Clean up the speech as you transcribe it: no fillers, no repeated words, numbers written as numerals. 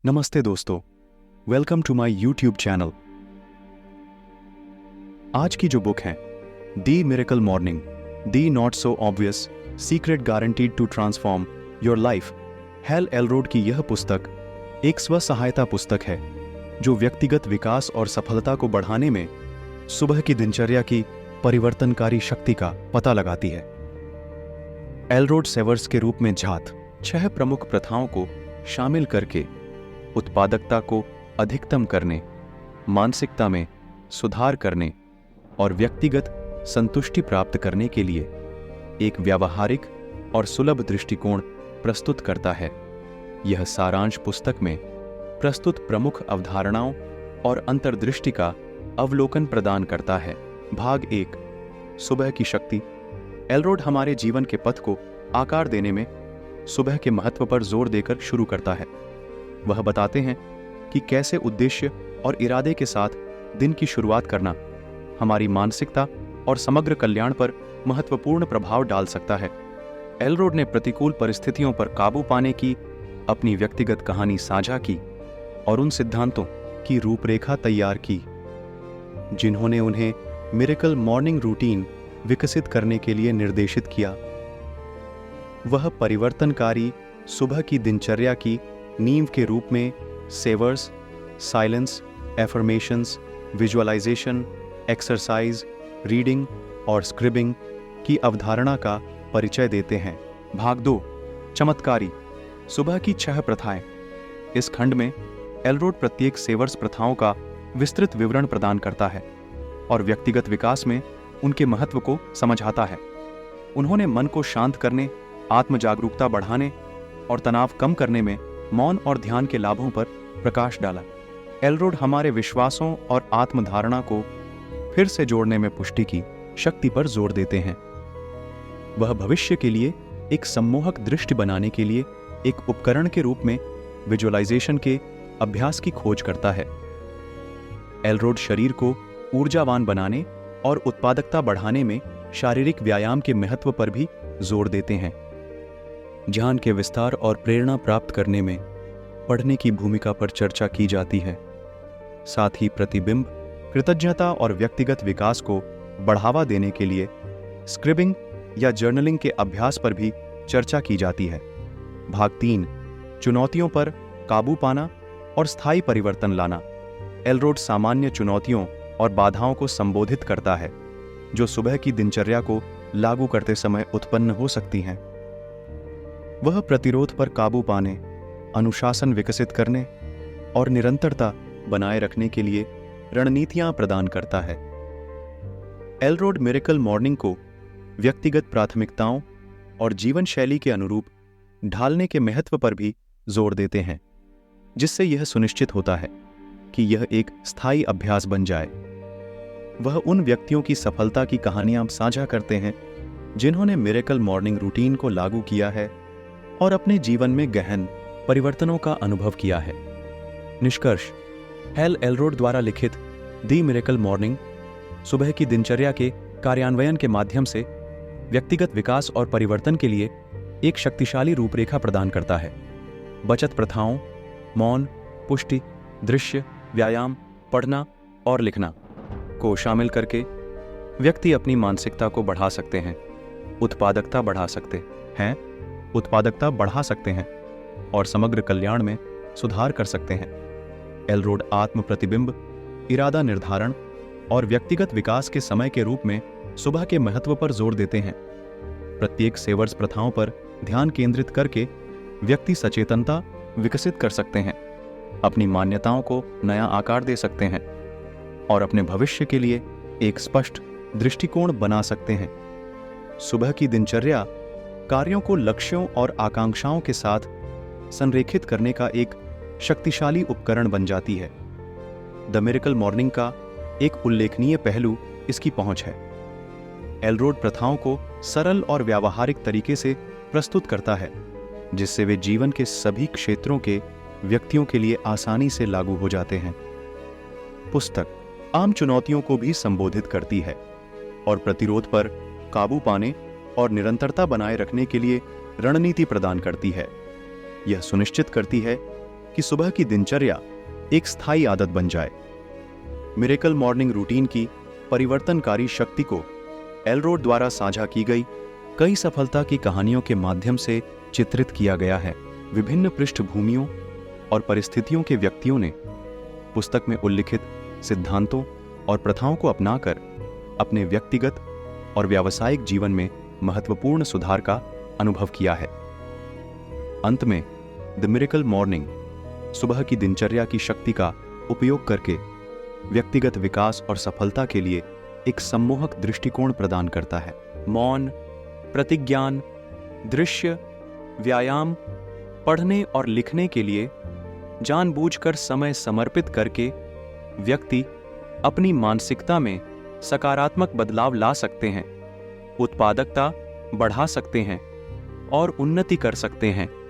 नमस्ते दोस्तों, welcome to my YouTube channel. आज की जो बुक है the miracle morning, the not so obvious secret guaranteed to transform your life, Hal Elrod की यह पुस्तक एक स्व सहायता पुस्तक है जो व्यक्तिगत विकास और सफलता को बढ़ाने में सुबह की दिनचर्या की परिवर्तनकारी शक्ति का पता लगाती है। एलरोड सेवर्स के रूप में जात 6 प्रमुख प्रथाओं को शामिल करके उत्पादकता को अधिकतम करने, मानसिकता में सुधार करने और व्यक्तिगत संतुष्टि प्राप्त करने के लिए एक व्यावहारिक और सुलभ दृष्टिकोण प्रस्तुत करता है। यह सारांश पुस्तक में प्रस्तुत प्रमुख अवधारणाओं और अंतर्दृष्टि का अवलोकन प्रदान करता है। भाग 1, सुबह की शक्ति। एलरोड हमारे जीवन के पथ को आकार देने में सुबह के महत्व पर जोर देकर शुरू करता है। वह बताते हैं कि कैसे उद्देश्य और इरादे के साथ दिन की शुरुआत करना हमारी मानसिकता और समग्र कल्याण पर महत्वपूर्ण प्रभाव डाल सकता है। एलरोड ने प्रतिकूल परिस्थितियों पर काबू पाने की अपनी व्यक्तिगत कहानी साझा की और उन सिद्धांतों की रूपरेखा तैयार की जिन्होंने उन्हें मिरेकल मॉर्निंग रूटीन विकसित करने के लिए निर्देशित किया। वह परिवर्तनकारी सुबह की दिनचर्या की नींव के रूप में savers, silence, affirmations, visualization, exercise, reading और स्क्रिबिंग की अवधारणा का परिचय देते हैं। भाग 2, चमत्कारी सुबह की 6 प्रथाएं। इस खंड में एलरोड प्रत्येक सेवर्स प्रथाओं का विस्तृत विवरण प्रदान करता है और व्यक्तिगत विकास में उनके महत्व को समझाता है। उन्होंने मन को शांत करने, आत्म जागरूकता बढ़ाने और तनाव कम करने में मौन और ध्यान के लाभों पर प्रकाश डाला। एलरोड हमारे विश्वासों और आत्मधारणा को फिर से जोड़ने में पुष्टि की शक्ति पर जोर देते हैं। वह भविष्य के लिए एक सम्मोहक दृष्टि बनाने के लिए एक उपकरण के रूप में विजुअलाइजेशन के अभ्यास की खोज करता है। एलरोड शरीर को ऊर्जावान बनाने और उत्पादकता बढ़ाने में शारीरिक व्यायाम के महत्व पर भी जोर देते हैं। ज्ञान के विस्तार और प्रेरणा प्राप्त करने में पढ़ने की भूमिका पर चर्चा की जाती है। साथ ही प्रतिबिंब, कृतज्ञता और व्यक्तिगत विकास को बढ़ावा देने के लिए स्क्रिबिंग या जर्नलिंग के अभ्यास पर भी चर्चा की जाती है। भाग 3, चुनौतियों पर काबू पाना और स्थायी परिवर्तन लाना। एलरोड सामान्य चुनौतियों और बाधाओं को संबोधित करता है जो सुबह की दिनचर्या को लागू करते समय उत्पन्न हो सकती हैं। वह प्रतिरोध पर काबू पाने, अनुशासन विकसित करने और निरंतरता बनाए रखने के लिए रणनीतियां प्रदान करता है। एलरोड मिरेकल मॉर्निंग को व्यक्तिगत प्राथमिकताओं और जीवन शैली के अनुरूप ढालने के महत्व पर भी जोर देते हैं, जिससे यह सुनिश्चित होता है कि यह एक स्थायी अभ्यास बन जाए। वह उन व्यक्तियों की सफलता की कहानियां साझा करते हैं जिन्होंने मिरेकल मॉर्निंग रूटीन को लागू किया है और अपने जीवन में गहन परिवर्तनों का अनुभव किया है। निष्कर्ष, हैल एलरोड द्वारा लिखित दी मिरेकल मॉर्निंग सुबह की दिनचर्या के कार्यान्वयन के माध्यम से व्यक्तिगत विकास और परिवर्तन के लिए एक शक्तिशाली रूपरेखा प्रदान करता है। बचत प्रथाओं, मौन, पुष्टि, दृश्य, व्यायाम, पढ़ना और लिखना को शामिल करके व्यक्ति अपनी मानसिकता को बढ़ा सकते हैं, उत्पादकता बढ़ा सकते हैं और समग्र कल्याण में सुधार कर सकते हैं। एलरोड आत्म प्रतिबिंब, इरादा निर्धारण और व्यक्तिगत विकास के समय के रूप में सुबह के महत्व पर जोर देते हैं। प्रत्येक सेवर्स प्रथाओं पर ध्यान केंद्रित करके व्यक्ति सचेतनता विकसित कर सकते हैं, अपनी मान्यताओं को नया आकार दे सकते हैं और अपने भविष्य के लिए एक स्पष्ट दृष्टिकोण बना सकते हैं। सुबह की दिनचर्या कार्यों को लक्ष्यों और आकांक्षाओं के साथ संरेखित करने का एक शक्तिशाली उपकरण बन जाती है। द मिरेकल मॉर्निंग का एक उल्लेखनीय पहलू इसकी पहुंच है। एलरोड प्रथाओं को सरल और व्यावहारिक तरीके से प्रस्तुत करता है, जिससे वे जीवन के सभी क्षेत्रों के व्यक्तियों के लिए आसानी से लागू हो जाते हैं। पुस्तक आम चुनौतियों को भी संबोधित करती है और प्रतिरोध पर काबू पाने और निरंतरता बनाए रखने के लिए रणनीति प्रदान करती है। यह सुनिश्चित करती है कि सुबह की दिनचर्या एक स्थायी आदत बन जाए। मिरेकल मॉर्निंग रूटीन की परिवर्तनकारी शक्ति को एलरोड द्वारा साझा की गई कई सफलता की कहानियों के माध्यम से चित्रित किया गया है। विभिन्न पृष्ठभूमियों और परिस्थितियों के व्यक्तियों ने पुस्तक में उल्लिखित सिद्धांतों और प्रथाओं को अपनाकर अपने व्यक्तिगत और व्यावसायिक जीवन में महत्वपूर्ण सुधार का अनुभव किया है। अंत में द मिरेकल मॉर्निंग सुबह की दिनचर्या की शक्ति का उपयोग करके व्यक्तिगत विकास और सफलता के लिए एक सम्मोहक दृष्टिकोण प्रदान करता है। मौन, प्रतिज्ञान, दृश्य, व्यायाम, पढ़ने और लिखने के लिए जानबूझकर समय समर्पित करके व्यक्ति अपनी मानसिकता में सकारात्मक बदलाव ला सकते हैं, उत्पादकता बढ़ा सकते हैं और उन्नति कर सकते हैं।